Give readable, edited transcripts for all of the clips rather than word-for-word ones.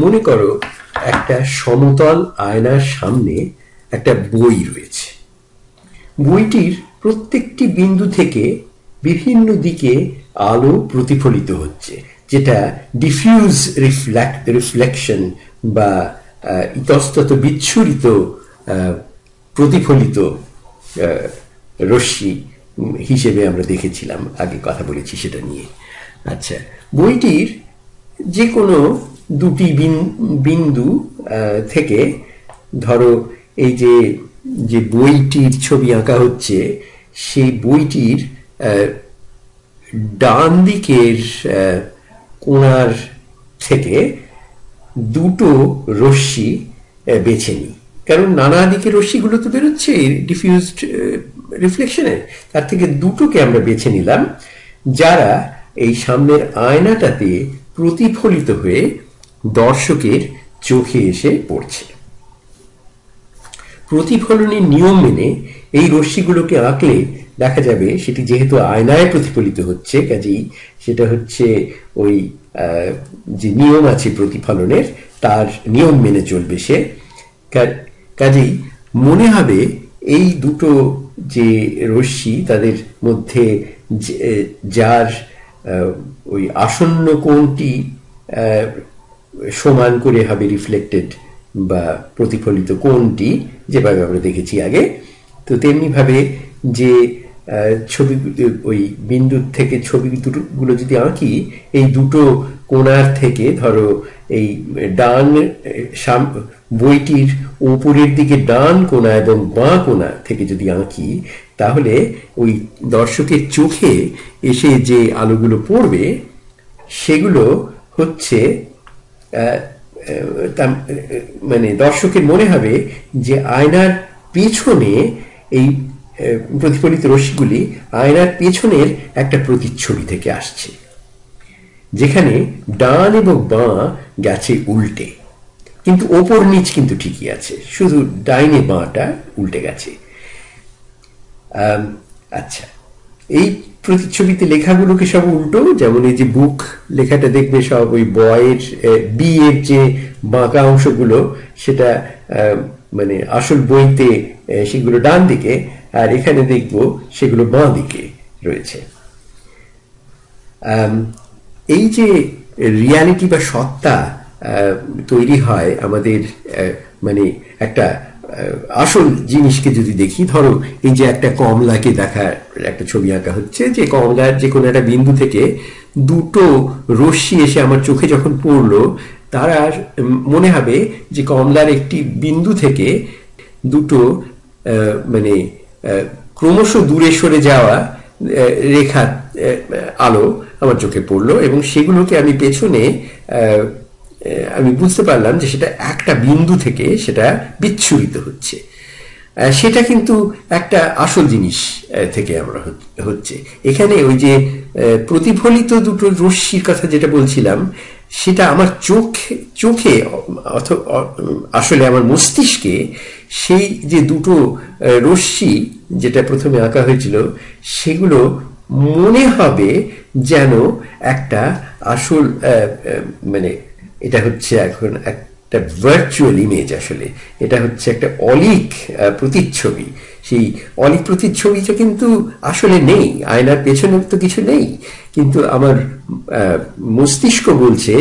মনে করো একটা সমতল আয়নার সামনে একটা বই রয়েছে। বইটির প্রত্যেকটি বিন্দু থেকে বিভিন্ন দিকে আলো প্রতিফলিত হচ্ছে, যেটা ডিফিউজ রিফ্লেকশন বা ইতস্তত বিচ্ছুরিত প্রতিফলিত রশ্মি হিসেবে আমরা দেখেছিলাম, আগে কথা বলেছি সেটা নিয়ে। আচ্ছা, বইটির যে কোনো দুটি বিন্দু থেকে, ধরো এই যে বইটির ছবি আঁকা হচ্ছে, সেই বইটির ডান দিকের কোণার থেকে দুটো রশ্মি বেছে নিই, কারণ নানা দিকে রশ্মিগুলো তো বেরোচ্ছে ডিফিউজড রিফ্লেকশনে, তার থেকে দুটোকে আমরা বেছে নিলাম যারা এই সামনের আয়নাটাতে প্রতিফলিত হয়ে দর্শকের চোখে এসে পড়ছে। প্রতিফলনের নিয়ম মেনে এই রশ্মিগুলোকে আঁকলে দেখা যাবে সেটি যেহেতু আয়নায় প্রতিফলিত হচ্ছে, কাজেই সেটা হচ্ছে ওই যে নিয়ম আছে প্রতিফলনের, তার নিয়ম মেনে চলবে সে। কাজেই মনে হবে এই দুটো যে রশ্মি, তাদের মধ্যে যার ওই আসন্ন কোণটি সমান করে হবে রিফ্লেক্টেড বা প্রতিফলিত কোণটি, যেভাবে আমরা দেখেছি আগে, তো তেমনি ভাবে যে ছবি ওই বিন্দুর থেকে ছবি দুটোগুলো যদি আঁকি, এই দুটো কোণার থেকে, ধরো এই ডান বইটির উপরের দিকে ডান কোণা এবং বাঁ কোণা থেকে যদি আঁকি, তাহলে ওই দর্শকের চোখে এসে যে আলোগুলো পড়বে সেগুলো হচ্ছে মানে দর্শকের মনে হবে যে আয়নার পেছনে এই প্রতিফলিত রশ্মিগুলি আয়নার পেছনের একটা প্রতিচ্ছবি থেকে আসছে, যেখানে ডান এবং বাঁ গেছে উল্টে, কিন্তু ওপর নিচ কিন্তু ঠিকই আছে, শুধু ডাইনে বাঁটা উল্টে গেছে। আচ্ছা, এই প্রতিচ্ছবিতে লেখাগুলোকে সব উল্টো, যেমন এই যে বুক লেখাটা দেখবে সব ওই বয়ের বি এর যে বাঁকা অংশগুলো, সেটা মানে আসল বইতে সেগুলো ডান দিকে, আর এখানে দেখবো সেগুলো বাঁ দিকে রয়েছে। এই যে রিয়ালিটি বা সত্তা তৈরি হয় আমাদের, মানে একটা আসল জিনিসকে যদি দেখি, ধরো এই যে একটা কমলাকে দেখার একটা ছবি আঁকা হচ্ছে, যে কমলার যে কোনো একটা বিন্দু থেকে দুটো রশ্মি এসে আমার চোখে যখন পড়লো, তারা মনে হবে যে কমলার একটি বিন্দু থেকে দুটো মানে ক্রমশ দূরে সরে যাওয়া রেখা আলো আমার চোখে পড়লো, এবং সেগুলোকে আমি পেছনে আমি বুঝতে পারলাম যে সেটা একটা বিন্দু থেকে সেটা বিচ্ছুরিত হচ্ছে। সেটা কিন্তু একটা আসল জিনিস থেকে আমরা হচ্ছে। এখানে ওই যে প্রতিফলিত দুটো রশ্মির কথা যেটা বলছিলাম, সেটা আমার চোখে আসলে আমার মস্তিষ্কে সেই যে দুটো রশ্মি যেটা প্রথমে আঁকা হয়েছিল, সেগুলো মনে হবে যেন একটা আসল, মানে এটা হচ্ছে এখন একটা ভার্চুয়াল ইমেজ, আসলে এটা হচ্ছে একটা অলিক প্রতিচ্ছবি। সেই অলিক প্রতিচ্ছবিটা কিন্তু আসলে নেই, আয়নার পেছনে তো কিছু নেই, কিন্তু আমার মস্তিষ্ক বলছে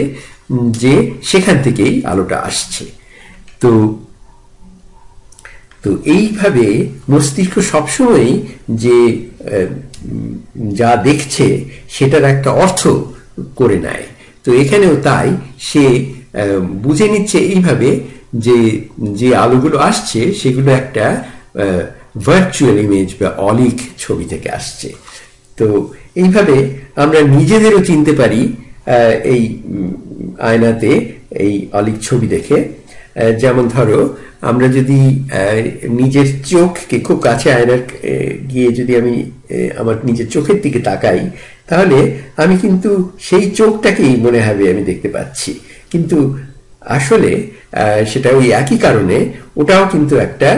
যে সেখান থেকেই আলোটা আসছে। তো তো এইভাবে মস্তিষ্ক সবসময় যে যা দেখছে সেটার একটা অর্থ করে নেয়। তো এখানেও তাই, সে বুঝে নিচ্ছে এইভাবে যে যে আলোগুলো আসছে সেগুলো একটা ভার্চুয়াল ইমেজ বা অলিক ছবি থেকে আসছে। তো এইভাবে আমরা নিজেদেরও চিনতে পারি এই আয়নাতে এই অলিক ছবি দেখে। যেমন ধরো, আমরা যদি নিজের চোখকে খুব কাছে আয়নার গিয়ে যদি আমি আমার নিজের চোখের দিকে তাকাই, তাহলে আমি কিন্তু সেই চোখটাকেই মনে হবে আমি দেখতে পাচ্ছি, কিন্তু আসলে সেটা ওই একই কারণে ওটাও কিন্তু একটা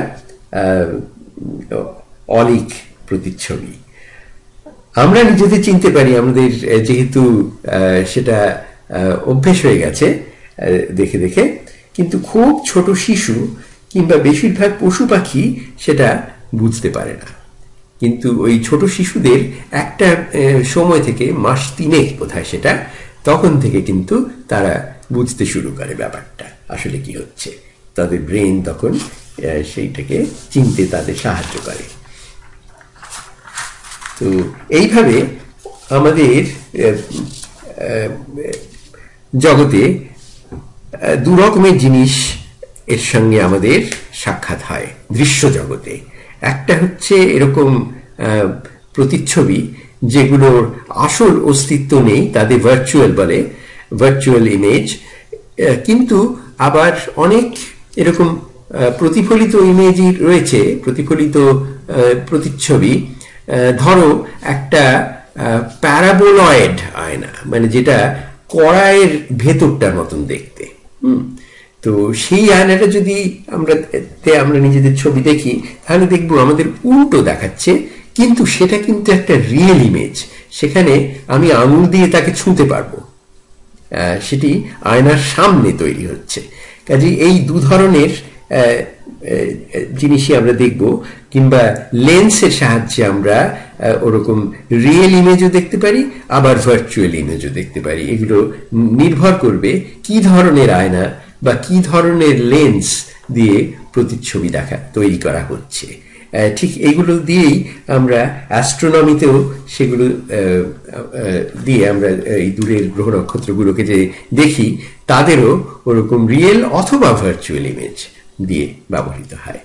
অলিক প্রতিচ্ছবি। আমরা নিজেদের চিনতে পারি আমাদের, যেহেতু সেটা অভ্যেস হয়ে গেছে। দেখে দেখে, কিন্তু খুব ছোট শিশু কিংবা বেশিরভাগ পশু পাখি সেটা বুঝতে পারে না। কিন্তু ওই ছোট শিশুদের একটা সময় থেকে মাস 3 বোধহয় সেটা, তখন থেকে কিন্তু তারা বুঝতে শুরু করে ব্যাপারটা আসলে কি হচ্ছে। তাদের ব্রেন তখন সেইটাকে চিনতে তাদের সাহায্য করে। তো এইভাবে আমাদের জগতে দু রকমের জিনিস এর সঙ্গে আমাদের সাক্ষাৎ হয় দৃশ্য জগতে। একটা হচ্ছে এরকম প্রতিচ্ছবি যেগুলোর আসল অস্তিত্ব নেই, তাদের ভার্চুয়াল বলে, ভার্চুয়াল ইমেজ। কিন্তু আবার অনেক এরকম প্রতিফলিত ইমেজই রয়েছে, প্রতিফলিত প্রতিচ্ছবি। ধরো একটা প্যারাবোলয়েড আয়না, মানে যেটা কড়াইয়ের ভেতরটার মতন দেখতে। তো সেই আয়নাটা যদি আমরা নিজেদের ছবি দেখি, তাহলে দেখবো আমাদের উল্টো দেখাচ্ছে, কিন্তু সেটা কিন্তু একটা রিয়েল ইমেজ। সেখানে আমি আঙুল দিয়ে তাকে ছুঁতে পারবো, সেটি আয়নার সামনে তৈরি হচ্ছে। কাজে এই দু ধরনের জিনিসই আমরা দেখব। কিংবা লেন্সের সাহায্যে আমরা ওরকম রিয়েল ইমেজও দেখতে পারি, আবার ভার্চুয়াল ইমেজও দেখতে পারি। এগুলো নির্ভর করবে কি ধরনের আয়না বা কি ধরনের লেন্স দিয়ে প্রতিচ্ছবি তৈরি করা হচ্ছে। ঠিক এইগুলো দিয়েই আমরা অ্যাস্ট্রোনমিতেও সেগুলো দিয়ে আমরা এই দূরের গ্রহ নক্ষত্রগুলোকে যে দেখি, তাদেরও ওরকম রিয়েল অথবা ভার্চুয়াল ইমেজ দিয়ে ব্যবহৃত হয়।